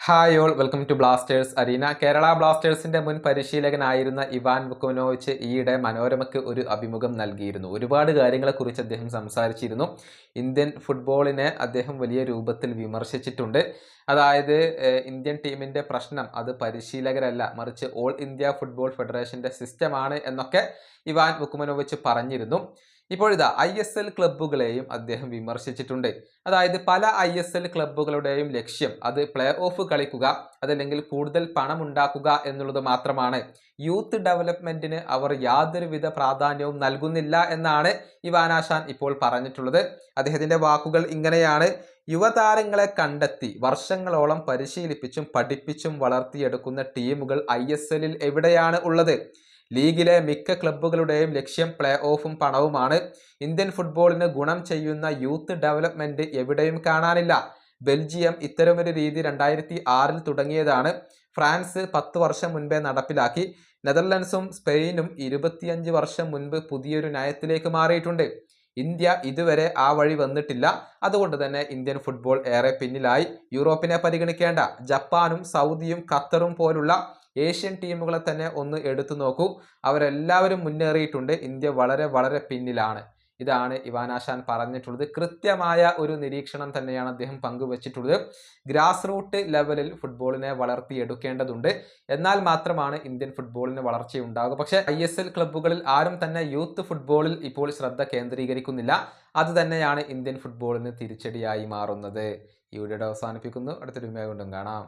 Hi all welcome to Blasters Arena. Kerala ബ്ലാസ്റ്റേഴ്സിന്റെ മുൻ പരിശീലകനായിരുന്ന Ivan വുക്കോവിനോവിച്ച് ഈയിടെ മനോരമയ്ക്ക് ഒരു അഭിമുഖം നൽകിയിരുന്നു. ഒരുപാട് കാര്യങ്ങളെക്കുറിച്ച് അദ്ദേഹം സംസാരിച്ചിരുന്നു. ഇന്ത്യൻ ഫുട്ബോളിനെ അദ്ദേഹം വലിയ രൂപത്തിൽ വിമർശിച്ചിട്ടുണ്ട്. അതായത് ഇന്ത്യൻ ടീമിന്റെ പ്രശ്നം അത് പരിശീലകരല്ല, മറിച്ച് ഓൾ ഇന്ത്യ ഫുട്ബോൾ ഫെഡറേഷന്റെ സിസ്റ്റമാണ് എന്നൊക്കെ ഇവാൻ വുക്കോവിനോവിച്ച് പറഞ്ഞിരുന്നു. ഇപ്പോഴിതാ ISL ക്ലബ്ബുകളെയും അദ്ദേഹം വിമർശിച്ചിട്ടുണ്ട്. അതായത് പല ISL ക്ലബ്ബുകളുടെയും ലക്ഷ്യം അത് പ്ലേ ഓഫ് കളിക്കുക, അതല്ലെങ്കിൽ കൂടുതൽ പണം ഉണ്ടാക്കുക എന്നുള്ളത് മാത്രമാണ്. യൂത്ത് ഡെവലപ്മെന്റിന് അവർ യാതൊരുവിധ പ്രാധാന്യവും നൽകുന്നില്ല എന്നാണ് ഇവാനാശാൻ ഇപ്പോൾ പറഞ്ഞിട്ടുള്ളത്. അദ്ദേഹത്തിന്റെ വാക്കുകൾ ഇങ്ങനെയാണ്: യുവതാരങ്ങളെ കണ്ടെത്തി വർഷങ്ങളോളം പരിശീലിപ്പിച്ചും പഠിപ്പിച്ചും വളർത്തിയെടുക്കുന്ന ടീമുകൾ ISL എവിടെയാണ് ഉള്ളത്? ലീഗിലെ മിക്ക ക്ലബ്ബുകളുടെയും ലക്ഷ്യം പ്ലേ ഓഫും പണവുമാണ്. ഇന്ത്യൻ ഫുട്ബോളിന് ഗുണം ചെയ്യുന്ന യൂത്ത് ഡെവലപ്മെന്റ് എവിടെയും കാണാനില്ല. ബെൽജിയം ഇത്തരമൊരു രീതി 2006 തുടങ്ങിയതാണ്. ഫ്രാൻസ് 10 വർഷം മുൻപേ നടപ്പിലാക്കി. നെതർലൻഡ്സും സ്പെയിനും 25 വർഷം മുൻപ് പുതിയൊരു നയത്തിലേക്ക് മാറിയിട്ടുണ്ട്. ഇന്ത്യ ഇതുവരെ ആ വഴി വന്നിട്ടില്ല. അതുകൊണ്ട് തന്നെ ഇന്ത്യൻ ഫുട്ബോൾ ഏറെ പിന്നിലായി. യൂറോപ്പിനെ പരിഗണിക്കേണ്ട ജപ്പാനും സൗദിയും ഖത്തറും പോലുള്ള ഏഷ്യൻ ടീമുകളെ തന്നെ ഒന്ന് എടുത്തു നോക്കൂ. അവരെല്ലാവരും മുന്നേറിയിട്ടുണ്ട്. ഇന്ത്യ വളരെ വളരെ പിന്നിലാണ്. ഇതാണ് ഇവാനാശാൻ പറഞ്ഞിട്ടുള്ളത്. കൃത്യമായ ഒരു നിരീക്ഷണം തന്നെയാണ് അദ്ദേഹം പങ്കുവച്ചിട്ടുള്ളത്. ഗ്രാസ് റൂട്ട് ലെവലിൽ ഫുട്ബോളിനെ വളർത്തിയെടുക്കേണ്ടതുണ്ട്. എന്നാൽ മാത്രമാണ് ഇന്ത്യൻ ഫുട്ബോളിന് വളർച്ചയുണ്ടാകുക. പക്ഷേ ISL ക്ലബ്ബുകളിൽ ആരും തന്നെ യൂത്ത് ഫുട്ബോളിൽ ഇപ്പോൾ ശ്രദ്ധ കേന്ദ്രീകരിക്കുന്നില്ല. അത് തന്നെയാണ് ഇന്ത്യൻ ഫുട്ബോളിന് തിരിച്ചടിയായി മാറുന്നത്. ഈ വീഡിയോ അവസാനിപ്പിക്കുന്നു. അടുത്തൊരു വീഡിയോ കൊണ്ടും കാണാം.